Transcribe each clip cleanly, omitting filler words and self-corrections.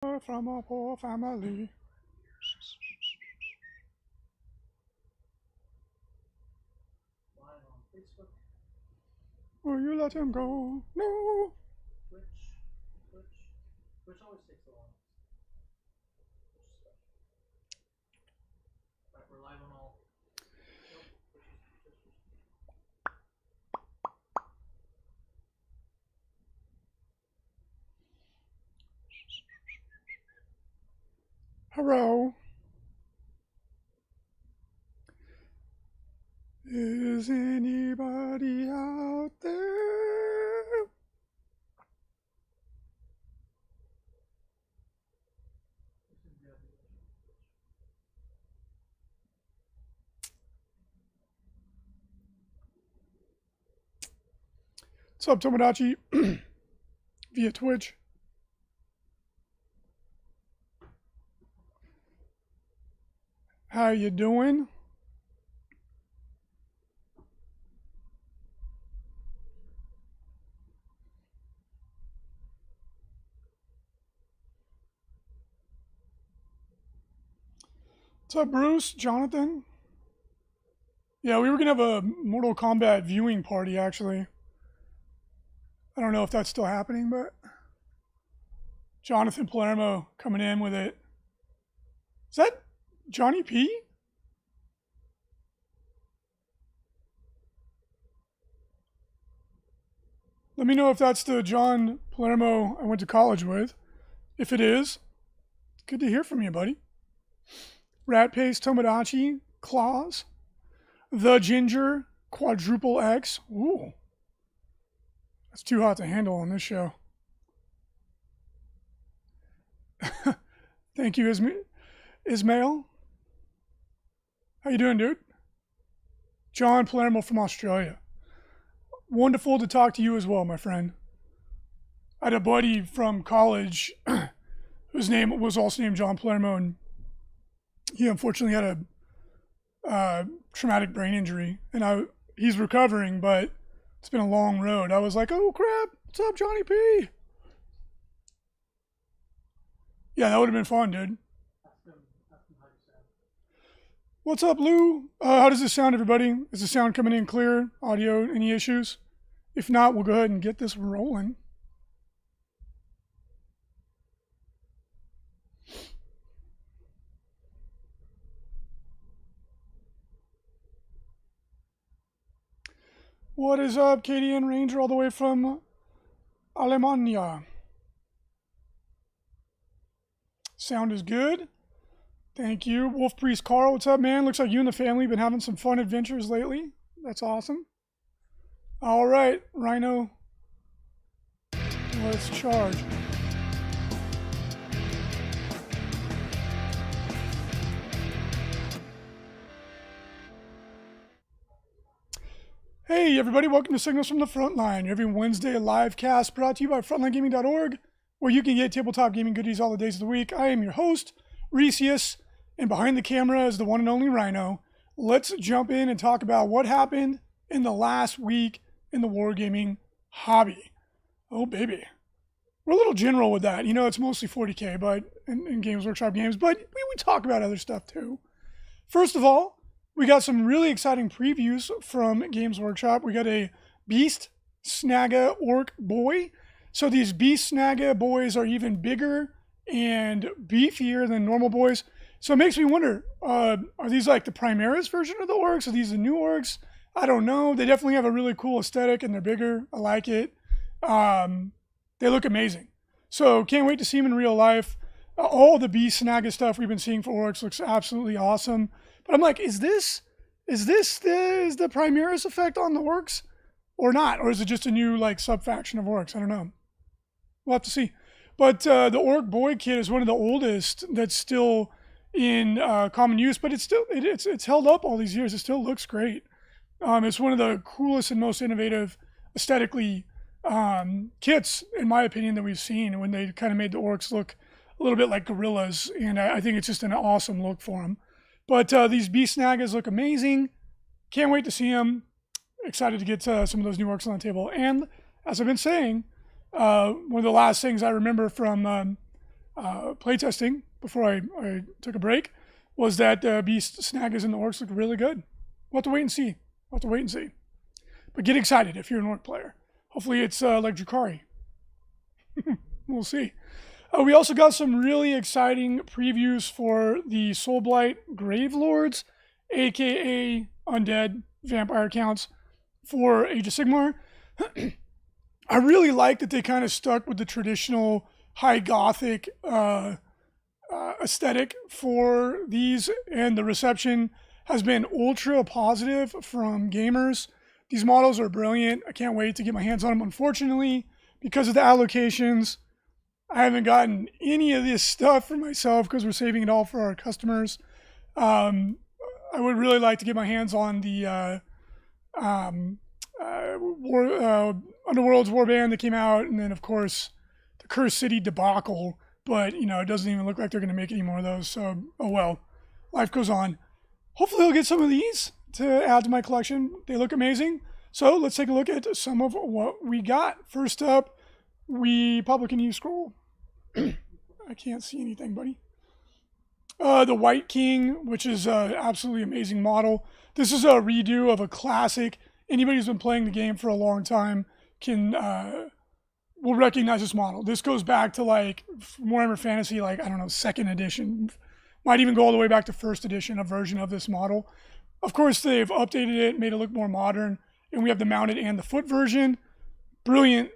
From a poor family. Will you let him go? No. Twitch always takes a while. Alright, we're live on all. Hello. Is anybody out there? What's up, Tomodachi? Via Twitch. How you doing? What's up, Bruce? Jonathan? Yeah, we were going to have a Mortal Kombat viewing party, actually. I don't know if that's still happening, but Jonathan Palermo coming in with it. Is that Johnny P? Let me know if that's the John Palermo I went to college with. If it is, good to hear from you, buddy. Rat Paste, Tomodachi, Claus, The Ginger, Quadruple X. Ooh. That's too hot to handle on this show. Thank you, Ismail. How you doing, dude? John Palermo from Australia. Wonderful to talk to you as well, my friend. I had a buddy from college whose name was also named John Palermo, and he unfortunately had a traumatic brain injury, and he's recovering, but it's been a long road. I was like, oh crap, what's up, Johnny P? Yeah, that would have been fun, dude. What's up, Lou? How does this sound, everybody? Is the sound coming in clear? Audio, any issues? If not, we'll go ahead and get this rolling. What is up, Katie and Ranger, all the way from Alemania? Sound is good. Thank you. Wolf Priest Carl, what's up, man? Looks like you and the family have been having some fun adventures lately. That's awesome. All right, Rhino. Let's charge. Hey, everybody. Welcome to Signals from the Frontline, your every Wednesday live cast brought to you by FrontlineGaming.org, where you can get tabletop gaming goodies all the days of the week. I am your host, Recius, and behind the camera is the one and only Rhino. Let's jump in and talk about what happened in the last week in the wargaming hobby. Oh, baby. We're a little general with that. You know, it's mostly 40K but in Games Workshop games, but we talk about other stuff too. First of all, we got some really exciting previews from Games Workshop. We got a Beast Snagga Orc Boy. So these Beast Snagga boys are even bigger and beefier than normal boys. So it makes me wonder, are these like the Primaris version of the orcs? Are these the new orcs? I don't know. They definitely have a really cool aesthetic and they're bigger. I like it. They look amazing. So can't wait to see them in real life. All the Beast Snagga stuff we've been seeing for orcs looks absolutely awesome. But I'm like, is this the Primaris effect on the orcs or not? Or is it just a new like sub-faction of orcs? I don't know. We'll have to see. But the Orc Boy Kit is one of the oldest that's still in common use, but it's held up all these years. It still looks great. It's one of the coolest and most innovative aesthetically kits, in my opinion, that we've seen when they kind of made the orcs look a little bit like gorillas, and I think it's just an awesome look for them. But these Beast Snaggas look amazing. Can't wait to see them. Excited to get some of those new orcs on the table. And as I've been saying, one of the last things I remember from playtesting before I took a break was that Beast Snaggers and the Orcs look really good. We'll have to wait and see. But get excited if you're an Orc player. Hopefully it's like Drukhari. We'll see. We also got some really exciting previews for the Soul Blight Gravelords, aka Undead Vampire counts for Age of Sigmar. I really like that they kind of stuck with the traditional high Gothic aesthetic for these, and the reception has been ultra positive from gamers. These models are brilliant. I can't wait to get my hands on them. Unfortunately, because of the allocations, I haven't gotten any of this stuff for myself because we're saving it all for our customers. I would really like to get my hands on the Underworld's Warband that came out, and then of course the Cursed City debacle. But it doesn't even look like they're going to make any more of those. So oh well, life goes on. Hopefully I'll get some of these to add to my collection. They look amazing. So let's take a look at some of what we got. First up, can you scroll? I can't see anything, buddy. The White King, which is an absolutely amazing model. This is a redo of a classic. Anybody who's been playing the game for a long time will recognize this model. This goes back to like Warhammer Fantasy, like, I don't know, 2nd edition. Might even go all the way back to 1st edition, a version of this model. Of course, they've updated it, made it look more modern, and we have the mounted and the foot version. Brilliant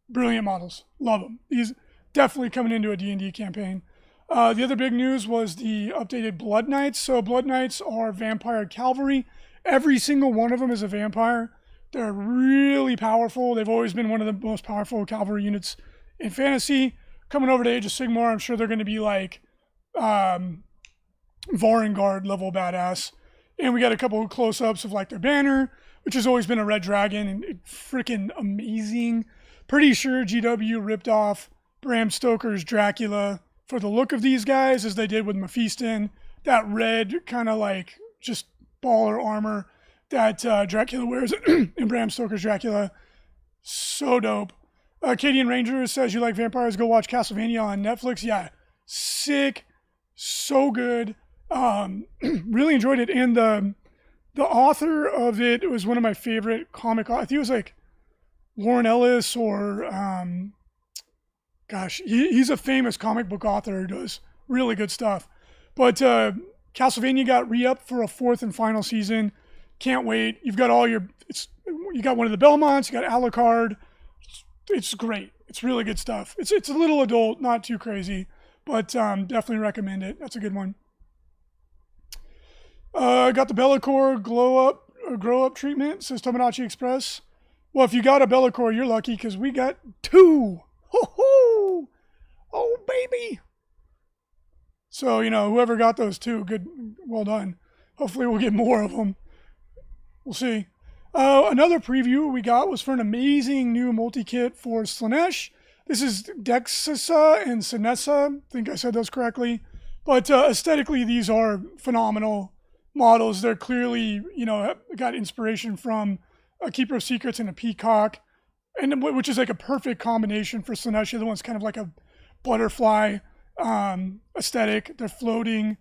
models. Love them. These definitely coming into a D&D campaign. The other big news was the updated Blood Knights. So Blood Knights are vampire cavalry. Every single one of them is a vampire. They're really powerful. They've always been one of the most powerful cavalry units in fantasy. Coming over to Age of Sigmar, I'm sure they're going to be like Varangard level badass. And we got a couple of close-ups of like their banner, which has always been a red dragon, and it's freaking amazing. Pretty sure GW ripped off Bram Stoker's Dracula for the look of these guys, as they did with Mephiston. That red kind of like just baller armor that Dracula wears in Bram Stoker's Dracula. So dope. Acadian Ranger says, you like vampires, go watch Castlevania on Netflix. Yeah, sick. So good. Really enjoyed it. And the author of it was one of my favorite comic. I think it was like Warren Ellis or he's a famous comic book author who does really good stuff. But Castlevania got re-upped for a 4th and final season. Can't wait. You've got you got one of the Belmonts, you got Alucard. It's great. It's really good stuff. It's a little adult, not too crazy, but definitely recommend it. That's a good one. Got the Be'lakor grow up treatment, says Tomodachi Express. Well, if you got a Be'lakor, you're lucky because we got 2. Ho-ho! Oh, baby! So, whoever got those 2, good, well done. Hopefully we'll get more of them. We'll see. Another preview we got was for an amazing new multi-kit for Slaanesh. This is Dexissa and Sinessa. I think I said those correctly. But aesthetically, these are phenomenal models. They're clearly, got inspiration from a Keeper of Secrets and a Peacock, and which is like a perfect combination for Slaanesh. The other one's kind of like a butterfly aesthetic. They're floating.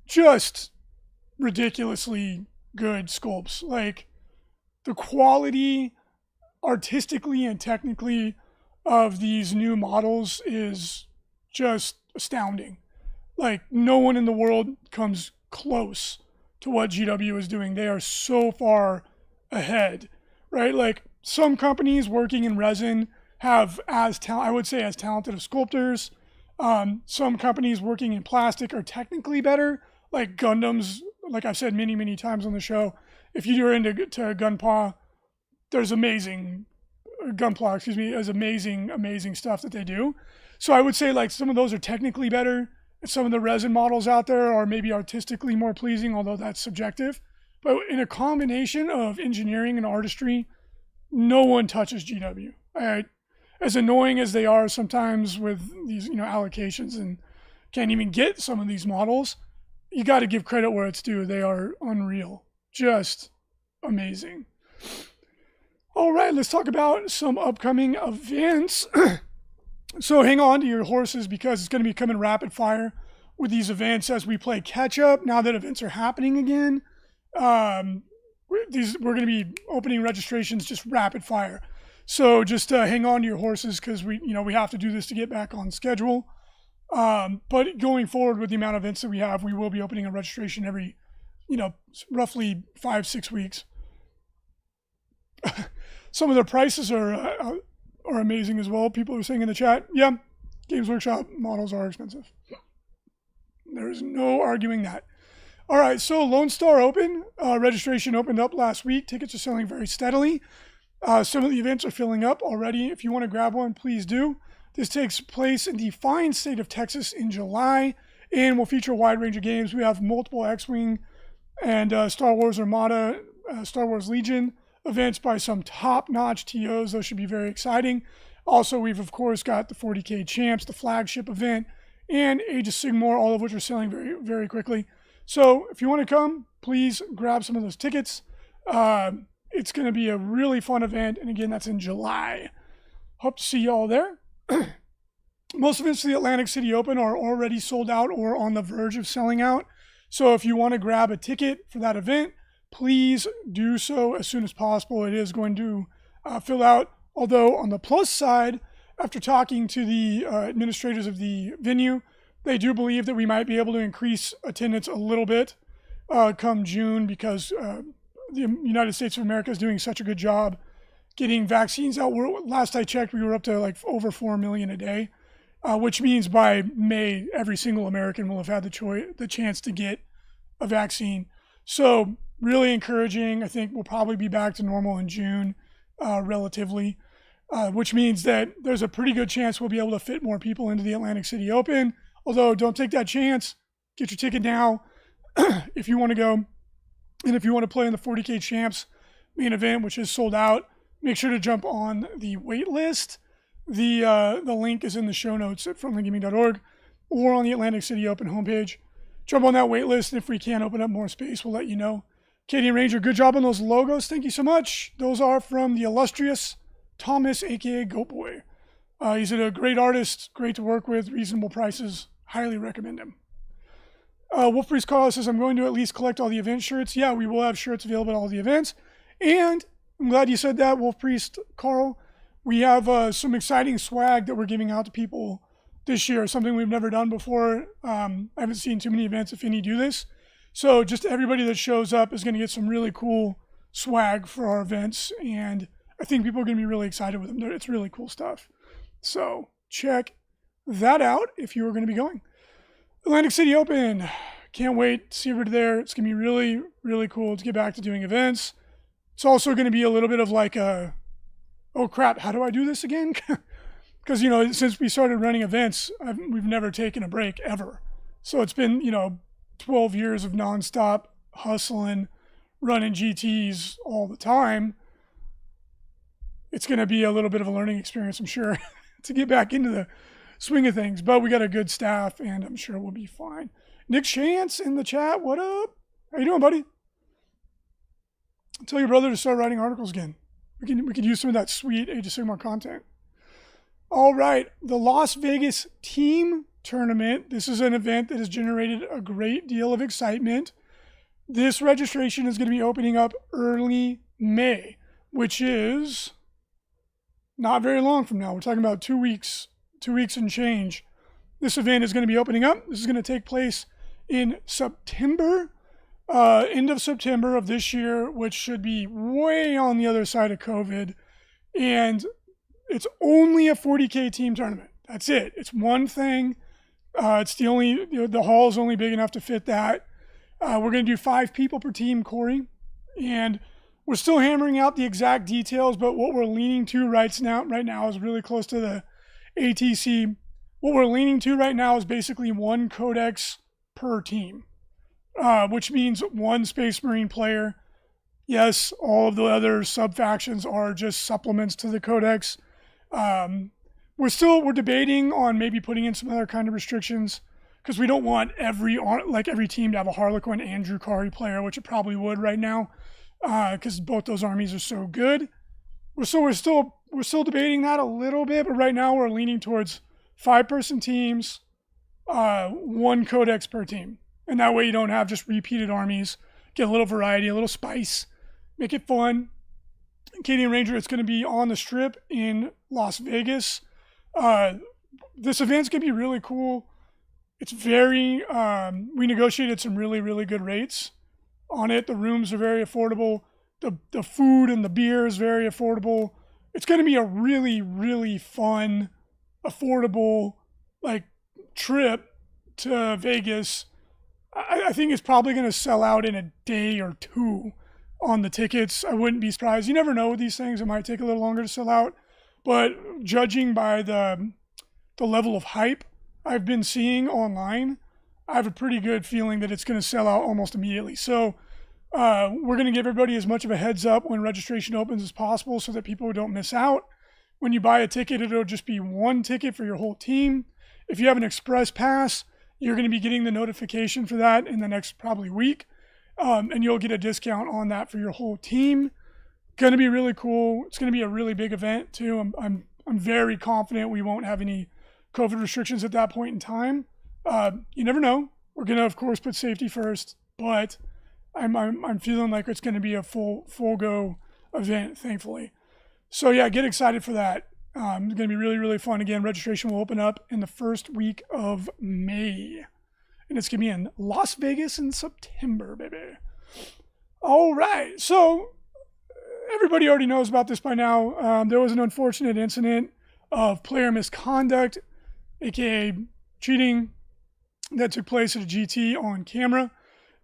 Just ridiculously good sculpts. Like, the quality artistically and technically of these new models is just astounding. Like, no one in the world comes close to what GW is doing. They are so far ahead, right? Like, some companies working in resin have as talented of sculptors. Some companies working in plastic are technically better, like Gundams. Like I've said many, many times on the show, if you're into Gunpla, there's amazing stuff that they do. So I would say like some of those are technically better. Some of the resin models out there are maybe artistically more pleasing, although that's subjective. But in a combination of engineering and artistry, no one touches GW. As annoying as they are sometimes with these, allocations and can't even get some of these models, you got to give credit where it's due. They are unreal. Just amazing. All right, let's talk about some upcoming events. So hang on to your horses because it's going to be coming rapid fire with these events as we play catch up. Now that events are happening again, we're going to be opening registrations just rapid fire. So just hang on to your horses because we have to do this to get back on schedule. But going forward with the amount of events that we have, we will be opening a registration every, roughly 5-6 weeks. Some of the prices are amazing as well. People are saying in the chat, yeah, Games Workshop models are expensive. There is no arguing that. All right, so Lone Star Open registration opened up last week. Tickets are selling very steadily. Some of the events are filling up already. If you want to grab one, please do. This takes place in the fine state of Texas in July and will feature a wide range of games. We have multiple X-Wing and Star Wars Armada, Star Wars Legion events by some top-notch TOs. Those should be very exciting. Also, we've, of course, got the 40K Champs, the flagship event, and Age of Sigmar, all of which are selling very, very quickly. So if you want to come, please grab some of those tickets. It's going to be a really fun event. And again, that's in July. Hope to see you all there. Most events for the Atlantic City Open are already sold out or on the verge of selling out. So if you want to grab a ticket for that event, please do so as soon as possible. It is going to fill out. Although on the plus side, after talking to the administrators of the venue, they do believe that we might be able to increase attendance a little bit come June because the United States of America is doing such a good job getting vaccines out. Last I checked, we were up to like over 4 million a day, which means by May, every single American will have had the chance to get a vaccine. So really encouraging. I think we'll probably be back to normal in June, relatively, which means that there's a pretty good chance we'll be able to fit more people into the Atlantic City Open. Although, don't take that chance. Get your ticket now if you want to go. And if you want to play in the 40K Champs main event, which is sold out, make sure to jump on the wait list. The link is in the show notes at frontlinegaming.org or on the Atlantic City Open homepage. Jump on that wait list, and if we can open up more space, we'll let you know. Katie and Ranger, good job on those logos. Thank you so much. Those are from the illustrious Thomas, a.k.a. Goat Boy. He's a great artist, great to work with, reasonable prices. Highly recommend him. Wolf Priest Carl says, I'm going to at least collect all the event shirts. Yeah, we will have shirts available at all the events. And I'm glad you said that, Wolf Priest Carl. We have some exciting swag that we're giving out to people this year, something we've never done before. I haven't seen too many events, if any, do this. So just everybody that shows up is going to get some really cool swag for our events. And I think people are going to be really excited with them. It's really cool stuff. So check that out if you are going to be going. Atlantic City Open. Can't wait to see everybody there. It's going to be really, really cool to get back to doing events. It's also going to be a little bit of like a, oh crap, how do I do this again? Because, since we started running events, we've never taken a break ever. So it's been, 12 years of nonstop hustling, running GTs all the time. It's going to be a little bit of a learning experience, I'm sure, to get back into the swing of things. But we got a good staff, and I'm sure we'll be fine. Nick Chance in the chat, what up? How you doing, buddy? Tell your brother to start writing articles again. We could use some of that sweet Age of Sigmar content. All right, the Las Vegas Team Tournament. This is an event that has generated a great deal of excitement. This registration is going to be opening up early May, which is not very long from now. We're talking about 2 weeks and change. This event is going to be opening up. This is going to take place in September, end of September of this year, which should be way on the other side of COVID. And it's only a 40K team tournament. That's it. It's one thing. It's the only, the hall is only big enough to fit that. We're going to do 5 people per team, Corey. And we're still hammering out the exact details, but what we're leaning to right now is really close to the ATC. What we're leaning to right now is basically 1 codex per team, which means 1 Space Marine player. Yes, all of the other sub-factions are just supplements to the codex. We're debating on maybe putting in some other kind of restrictions because we don't want every team to have a Harlequin and Drukhari player, which it probably would right now because both those armies are so good. We're still we're still debating that a little bit, but right now we're leaning towards 5-person teams, 1 codex per team. And that way you don't have just repeated armies. Get a little variety, a little spice, make it fun. Canadian Ranger, it's going to be on the Strip in Las Vegas. This event's going to be really cool. It's very, we negotiated some really, really good rates on it. The rooms are very affordable. The food and the beer is very affordable. It's going to be a really, really fun, affordable, like, trip to Vegas. I think it's probably going to sell out in a day or 2 on the tickets. I wouldn't be surprised. You never know with these things. It might take a little longer to sell out. But judging by the level of hype I've been seeing online, I have a pretty good feeling that it's going to sell out almost immediately. So we're going to give everybody as much of a heads up when registration opens as possible so that people don't miss out. When you buy a ticket, it'll just be 1 ticket for your whole team. If you have an express pass, you're going to be getting the notification for that in the next probably week. And you'll get a discount on that for your whole team. Going to be really cool. It's going to be a really big event too. I'm very confident we won't have any COVID restrictions at that point in time. You never know. We're going to, of course, put safety first, but I'm feeling like it's going to be a full go event, thankfully. So yeah, get excited for that. It's going to be really, really fun. Again, registration will open up in the first week of May. And it's going to be in Las Vegas in September, baby. All right. So everybody already knows about this by now. There was an unfortunate incident of player misconduct, aka cheating, that took place at a GT on camera.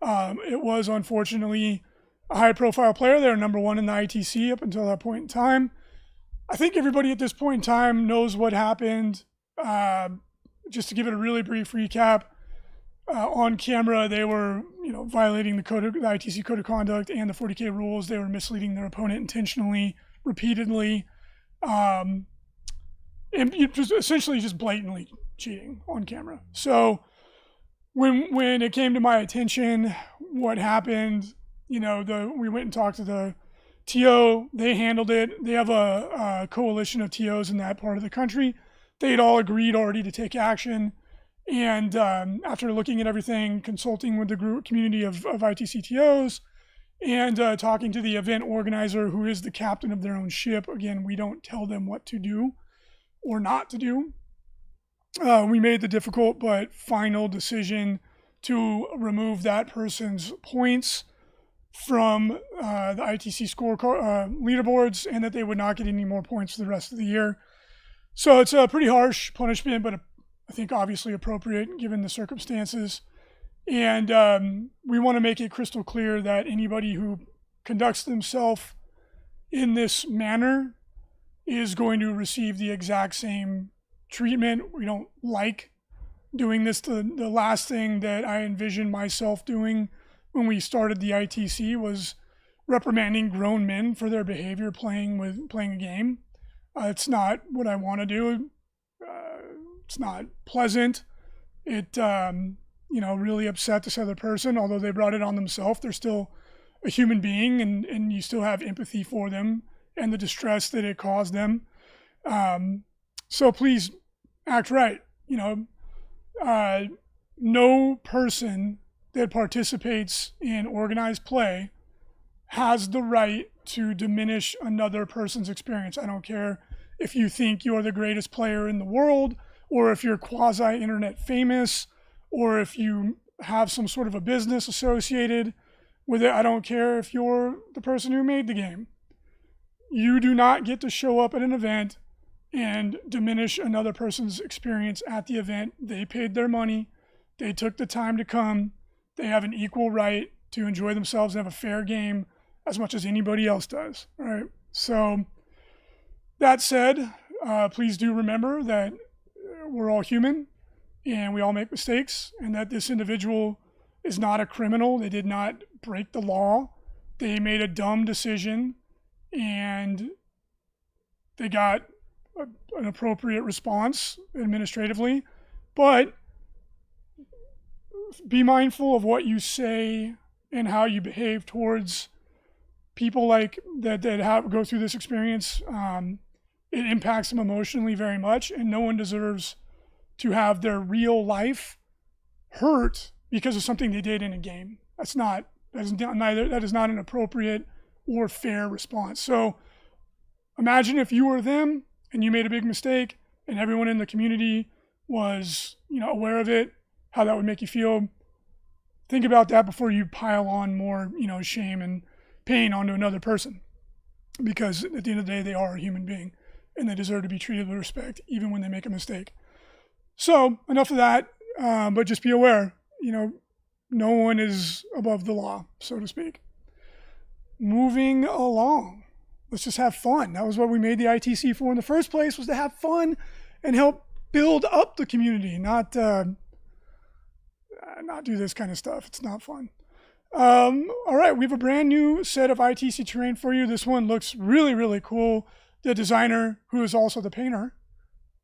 It was unfortunately a high-profile player. They were number 1 in the ITC up until that point in time. I think everybody at this point in time knows what happened. Just to give it a really brief recap, on camera they were, violating the ITC code of conduct and the 40K rules. They were misleading their opponent intentionally, repeatedly, and essentially just blatantly cheating on camera. So when it came to my attention, what happened, we went and talked to the TO. They handled it. They have a coalition of TOs in that part of the country. They had all agreed already to take action. And after looking at everything, consulting with the group community of ITC TOs, and talking to the event organizer, who is the captain of their own ship. Again, we don't tell them what to do or not to do. We made the difficult but final decision to remove that person's points from the ITC score leaderboards, and that they would not get any more points for the rest of the year. So it's a pretty harsh punishment, but I think obviously appropriate given the circumstances. And we want to make it crystal clear that anybody who conducts themselves in this manner is going to receive the exact same treatment. We don't like doing this. The last thing that I envisioned myself doing when we started the ITC was reprimanding grown men for their behavior playing a game. It's not what I want to do. It's not pleasant. It really upset this other person. Although they brought it on themselves, they're still a human being, and you still have empathy for them and the distress that it caused them. So please act right. No person that participates in organized play has the right to diminish another person's experience. I don't care if you think you're the greatest player in the world, or if you're quasi-internet famous, or if you have some sort of a business associated with it. I don't care if you're the person who made the game. You do not get to show up at an event and diminish another person's experience at the event. They paid their money. They took the time to come. They have an equal right to enjoy themselves and have a fair game as much as anybody else does. All right. So that said, please do remember that we're all human and we all make mistakes, and that this individual is not a criminal. They did not break the law. They made a dumb decision and they got an appropriate response administratively. But be mindful of what you say and how you behave towards people like that go through this experience. it impacts them emotionally very much, and no one deserves to have their real life hurt because of something they did in a game. That is not an appropriate or fair response. So imagine if you were them and you made a big mistake and everyone in the community was, aware of it, how that would make you feel. Think about that before you pile on more, shame and pain onto another person. Because at the end of the day, they are a human being and they deserve to be treated with respect, even when they make a mistake. So enough of that, but just be aware, no one is above the law, so to speak. Moving along. Let's just have fun. That was what we made the ITC for in the first place, was to have fun and help build up the community, not do this kind of stuff. It's not fun. All right, we have a brand new set of ITC terrain for you. This one looks really, really cool. The designer, who is also the painter,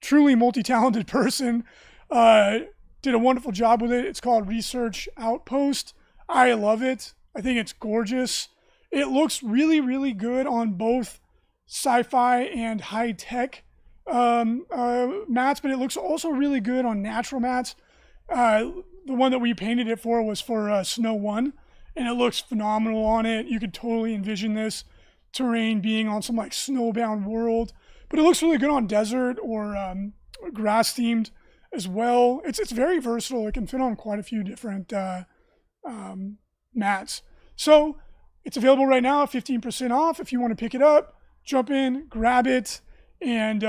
truly multi-talented person, did a wonderful job with it. It's called Research Outpost. I love it. I think it's gorgeous. It looks really, really good on both sci-fi and high-tech mats, but it looks also really good on natural mats. The one that we painted it for was for Snow 1, and it looks phenomenal on it. You could totally envision this terrain being on some like snowbound world, but it looks really good on desert or grass-themed as well. It's very versatile. It can fit on quite a few different mats. So it's available right now, 15% off. If you want to pick it up, jump in, grab it, and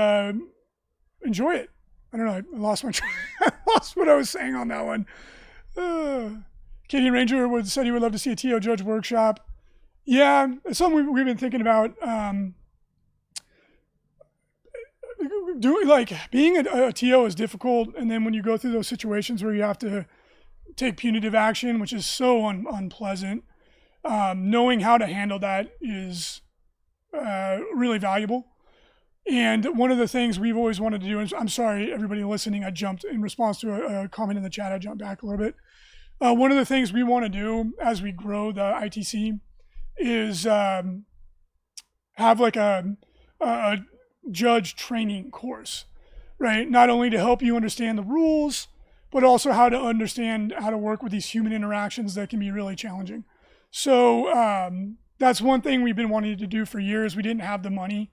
enjoy it. I don't know. I lost my I lost what I was saying on that one. Katie Ranger said he would love to see a TO Judge workshop. Yeah, it's something we've been thinking about. Being a TO is difficult, and then when you go through those situations where you have to take punitive action, which is so unpleasant, knowing how to handle that is really valuable. And one of the things we've always wanted to do, and I'm sorry, everybody listening, I jumped in response to a comment in the chat, I jumped back a little bit. One of the things we want to do as we grow the ITC is have like a judge training course, right? Not only to help you understand the rules, but also how to understand how to work with these human interactions that can be really challenging. So that's one thing we've been wanting to do for years. We didn't have the money.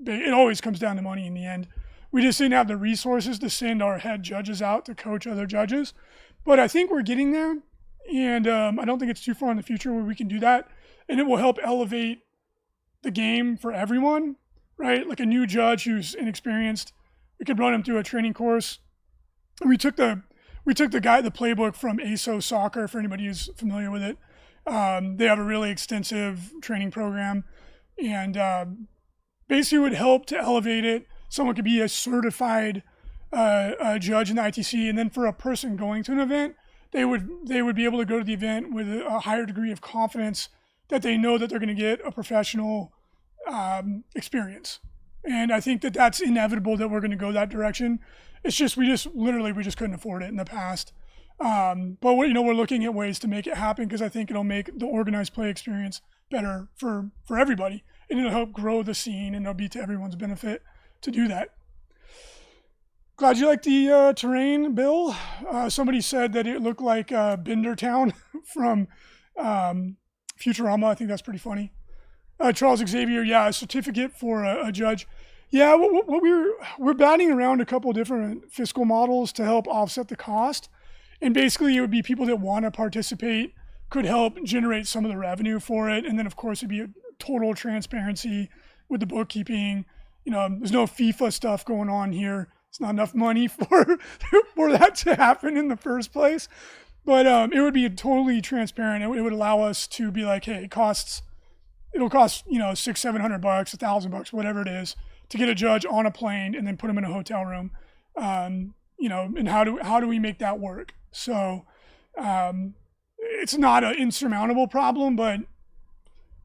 It always comes down to money in the end. We just didn't have the resources to send our head judges out to coach other judges. But I think we're getting there. And I don't think it's too far in the future where we can do that. And it will help elevate the game for everyone, right? Like a new judge who's inexperienced, we could run him through a training course. We took the playbook from ASO Soccer, for anybody who's familiar with it. They have a really extensive training program, and basically would help to elevate it. Someone could be a certified judge in the ITC, and then for a person going to an event, they would be able to go to the event with a higher degree of confidence that they know that they're going to get a professional experience. And I think that that's inevitable that we're going to go that direction. It's just we just couldn't afford it in the past. But we're looking at ways to make it happen, because I think it'll make the organized play experience better for everybody, and it'll help grow the scene, and it'll be to everyone's benefit to do that. Glad you liked the terrain, Bill. Somebody said that it looked like Bender Town from Futurama. I think that's pretty funny. Charles Xavier, yeah, a certificate for a judge. Yeah, what we're batting around a couple different fiscal models to help offset the cost. And basically it would be people that want to participate could help generate some of the revenue for it. And then of course it'd be a total transparency with the bookkeeping. There's no FIFA stuff going on here. It's not enough money for that to happen in the first place. But it would be totally transparent. It would allow us to be like, hey, it'll cost $600-700, $1,000, whatever it is, to get a judge on a plane and then put them in a hotel room. And how do we make that work? So it's not an insurmountable problem, but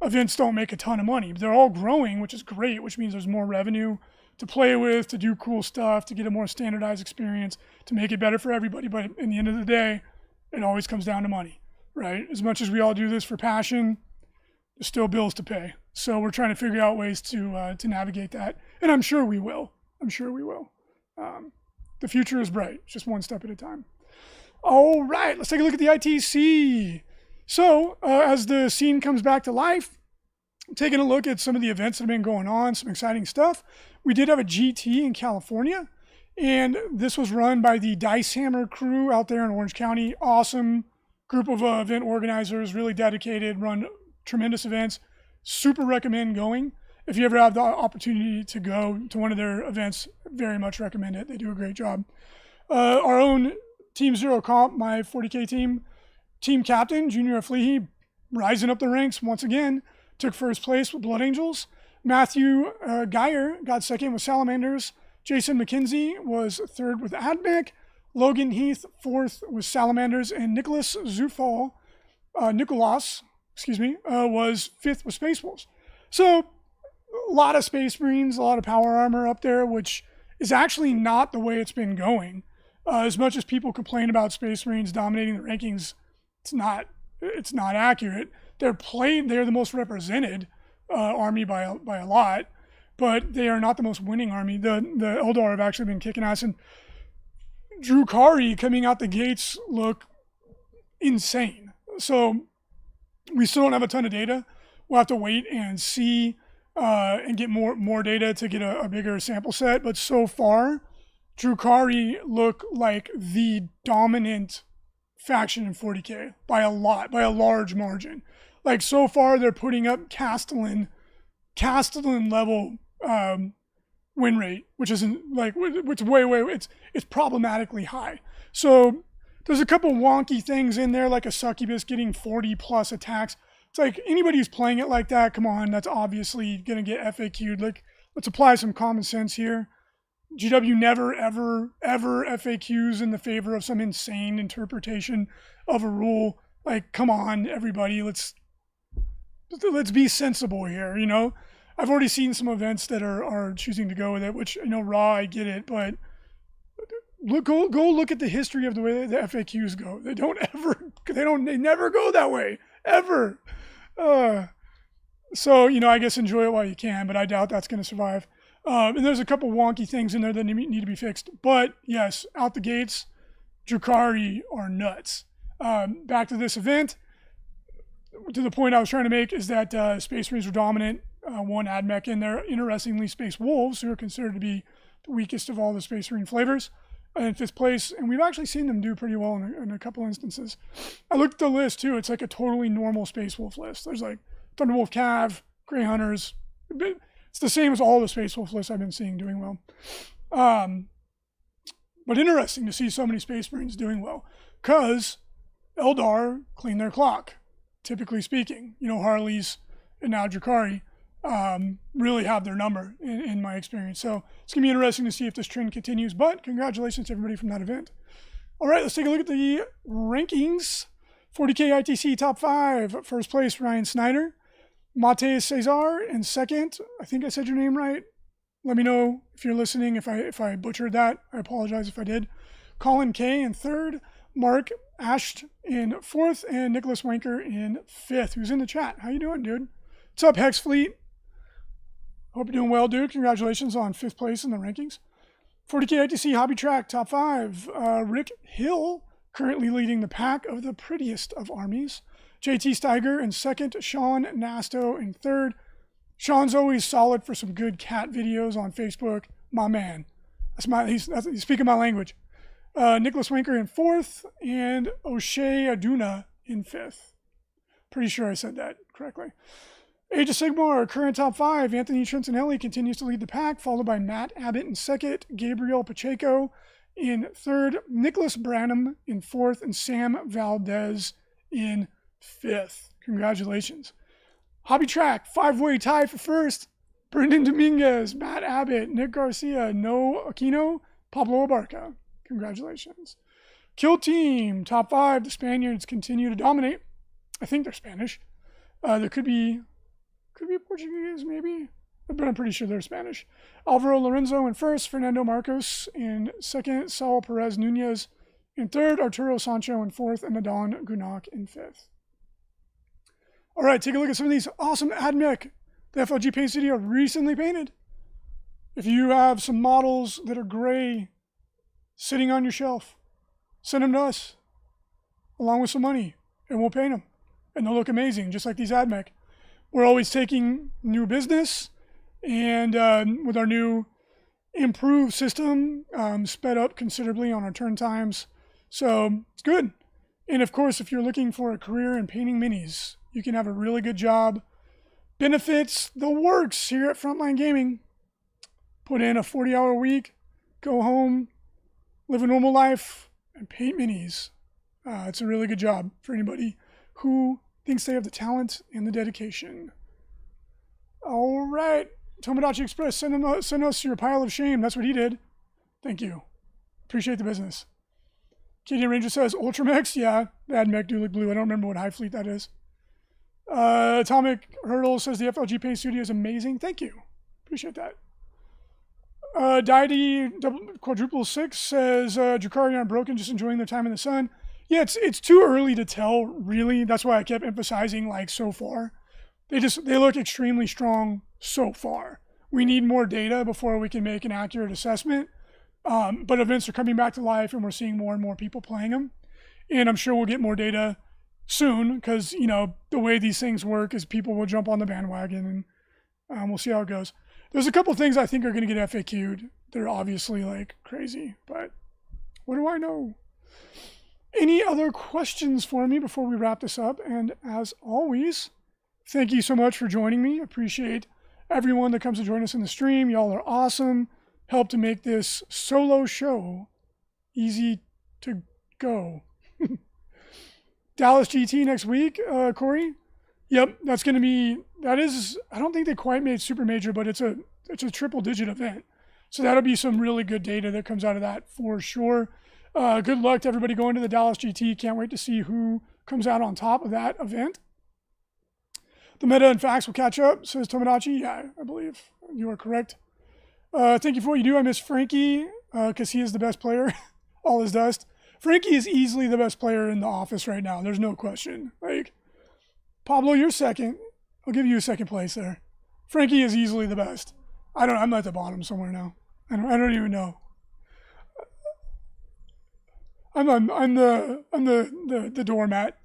events don't make a ton of money. They're all growing, which is great, which means there's more revenue to play with, to do cool stuff, to get a more standardized experience, to make it better for everybody. But in the end of the day, it always comes down to money, right? As much as we all do this for passion, there's still bills to pay. So we're trying to figure out ways to navigate that, and I'm sure we will. The future is bright, just one step at a time. All right, let's take a look at the ITC. So as the scene comes back to life, taking a look at some of the events that have been going on, some exciting stuff. We did have a GT in California, and this was run by the Dice Hammer crew out there in Orange County. Awesome group of event organizers, really dedicated, run tremendous events. Super recommend going. If you ever have the opportunity to go to one of their events, very much recommend it. They do a great job. Our own Team Zero Comp, my 40K team captain, Junior Fleehey, rising up the ranks once again, took first place with Blood Angels. Matthew Geyer got second with Salamanders. Jason McKenzie was third with Admech. Logan Heath fourth with Salamanders, and Nicholas Zufall, was fifth with Space Wolves. So a lot of Space Marines, a lot of power armor up there, which is actually not the way it's been going. As much as people complain about Space Marines dominating the rankings, it's not accurate. They're the most represented army by a lot, but they are not the most winning army. The Eldar have actually been kicking ass, and Drukhari coming out the gates look insane. So we still don't have a ton of data. We'll have to wait and see and get more data to get a bigger sample set. But so far, Drukhari look like the dominant faction in 40K by a large margin. Like so far, they're putting up Castellan level win rate, which isn't like it's it's problematically high. So there's a couple wonky things in there, like a succubus getting 40 plus attacks. It's like anybody who's playing it like that, come on, that's obviously gonna get FAQ'd. Like, let's apply some common sense here. GW never ever FAQs in the favor of some insane interpretation of a rule. Like, come on, everybody, let's be sensible here, you know? I've already seen some events that are choosing to go with it, which, you know, raw, I get it, but go look at the history of the way the FAQs go. They never go that way, ever. So, you know, I guess enjoy it while you can, but I doubt that's going to survive. And there's a couple wonky things in there that need to be fixed. But yes, out the gates, Drukhari are nuts. Back to this event, to the point I was trying to make is that Space Marines were dominant. One Admech in there. Interestingly, Space Wolves, who are considered to be the weakest of all the Space Marine flavors, in fifth place. And we've actually seen them do pretty well in a couple instances. I looked at the list too. It's like a totally normal Space Wolf list. There's like Thunderwolf Cav, Grey Hunters. It's the same as all the Space Wolf lists I've been seeing doing well. But interesting to see so many Space Marines doing well, because Eldar clean their clock, typically speaking. You know, Harleys and now Drukhari really have their number in my experience. So it's going to be interesting to see if this trend continues, but congratulations to everybody from that event. All right, let's take a look at the rankings. 40K ITC top 5. First place, Ryan Snyder. Mateus Cesar in second. I think I said your name right. Let me know if you're listening, if I butchered that. I apologize if I did. Colin K in third. Mark Asht in fourth. And Nicholas Wanker in fifth, who's in the chat. How you doing, dude? What's up, Hex Fleet? Hope you're doing well, dude. Congratulations on fifth place in the rankings. 40K ITC Hobby Track top 5. Rick Hill currently leading the pack of the prettiest of armies. JT Steiger in second. Sean Nasto in third. Sean's always solid for some good cat videos on Facebook. My man. He's speaking my language. Nicholas Winker in fourth. And O'Shea Aduna in fifth. Pretty sure I said that correctly. Age of Sigmar, current top 5. Anthony Trentinelli continues to lead the pack, followed by Matt Abbott in second. Gabriel Pacheco in third. Nicholas Branham in fourth. And Sam Valdez in fifth. Congratulations. Hobby Track, 5-way tie for first. Brendan Dominguez, Matt Abbott, Nick Garcia, No Aquino, Pablo Abarca. Congratulations. Kill Team, top 5. The Spaniards continue to dominate. I think they're Spanish. There could be Portuguese, maybe, but I'm pretty sure they're Spanish. Alvaro Lorenzo in first. Fernando Marcos in second. Saul Perez Nunez in third. Arturo Sancho in fourth. And Nadon Gunak in fifth. All right, take a look at some of these awesome Admech The FLG Paint Studio recently painted. If you have some models that are gray sitting on your shelf, send them to us along with some money and we'll paint them. And they'll look amazing, just like these AdMech. We're always taking new business, and with our new improved system, sped up considerably on our turn times. So it's good. And of course, if you're looking for a career in painting minis, you can have a really good job. Benefits the works here at Frontline Gaming. Put in a 40-hour week, go home, live a normal life, and paint minis. It's a really good job for anybody who thinks they have the talent and the dedication. All right. Tomodachi Express, send us your pile of shame. That's what he did. Thank you. Appreciate the business. Canadian Ranger says, Ultramex? Yeah, bad mech do look blue. I don't remember what High Fleet that is. Atomic Hurdle says the FLG Paint Studio is amazing. Thank you. Appreciate that. Deity Quadruple 6 says, Dracari aren't broken, just enjoying their time in the sun. Yeah, it's too early to tell, really. That's why I kept emphasizing, like, so far. They look extremely strong so far. We need more data before we can make an accurate assessment. But events are coming back to life, and we're seeing more and more people playing them. And I'm sure we'll get more data soon, because, you know, the way these things work is people will jump on the bandwagon, and we'll see how it goes. There's a couple things I think are going to get FAQ'd. They're obviously, like, crazy, but what do I know? Any other questions for me before we wrap this up? And as always, thank you so much for joining me. Appreciate everyone that comes to join us in the stream. Y'all are awesome. Help to make this solo show easy to go. Dallas GT next week, Corey? Yep, that's going to be, I don't think they quite made Super Major, but it's a triple digit event. So that'll be some really good data that comes out of that for sure. Good luck to everybody going to the Dallas GT. Can't wait to see who comes out on top of that event. The meta and facts will catch up, says Tomodachi. Yeah, I believe you are correct. Thank you for what you do. I miss Frankie because he is the best player. All is dust. Frankie is easily the best player in the office right now. There's no question. Like, Pablo, you're second. I'll give you a second place there. Frankie is easily the best. I'm at the bottom somewhere now. I don't even know. I'm the doormat.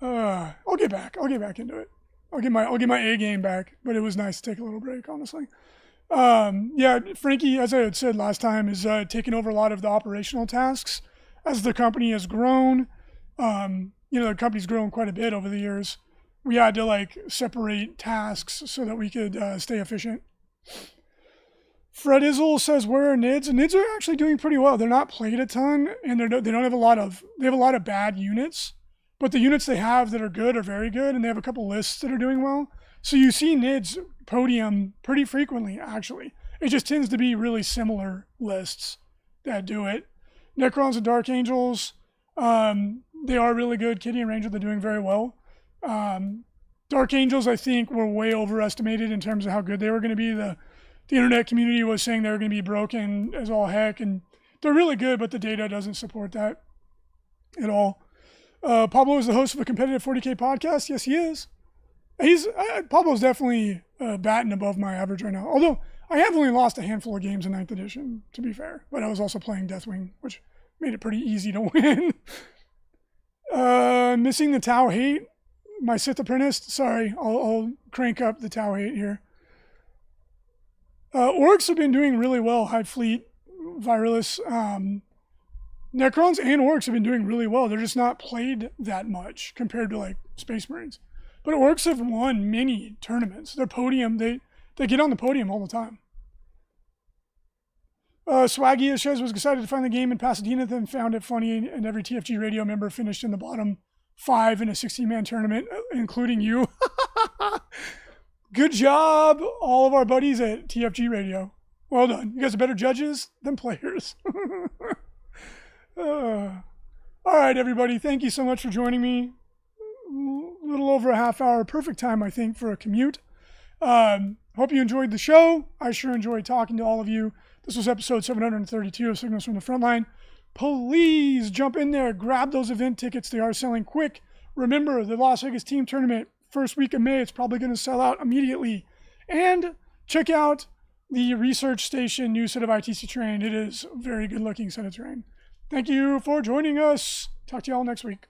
I'll get back into it. I'll get my A game back. But it was nice to take a little break, honestly. Yeah, Frankie, as I had said last time, is taking over a lot of the operational tasks as the company has grown. The company's grown quite a bit over the years. We had to separate tasks so that we could stay efficient. Fred Izzle says, where are NIDs? And NIDs are actually doing pretty well. They're not played a ton, and they don't have a lot of bad units. But the units they have that are good are very good, and they have a couple lists that are doing well. So you see NIDs podium pretty frequently, actually. It just tends to be really similar lists that do it. Necrons and Dark Angels, they are really good. Kitty and Ranger, they're doing very well. Dark Angels, I think, were way overestimated in terms of how good they were going to be. The internet community was saying they were going to be broken as all heck, and they're really good, but the data doesn't support that at all. Pablo is the host of a competitive 40K podcast. Yes, he is. Pablo's definitely batting above my average right now. Although I have only lost a handful of games in 9th edition, to be fair. But I was also playing Deathwing, which made it pretty easy to win. Missing the Tau hate. My Sith Apprentice. Sorry, I'll crank up the Tau hate here. Orcs have been doing really well. High Fleet, Virilis. Necrons and Orcs have been doing really well. They're just not played that much compared to Space Marines. But Orcs have won many tournaments. Their podium, they get on the podium all the time. Swaggy says was excited to find the game in Pasadena, then found it funny, and every TFG radio member finished in the bottom 5 in a 16-man tournament, including you. Good job, all of our buddies at TFG Radio. Well done. You guys are better judges than players. All right, everybody. Thank you so much for joining me. A little over a half hour. Perfect time, I think, for a commute. Hope you enjoyed the show. I sure enjoyed talking to all of you. This was episode 732 of Signals from the Frontline. Please jump in there. Grab those event tickets. They are selling quick. Remember, the Las Vegas team tournament, first week of May. It's probably going to sell out immediately. And check out the Research Station new set of ITC terrain. It is a very good looking set of terrain. Thank you for joining us. Talk to y'all next week.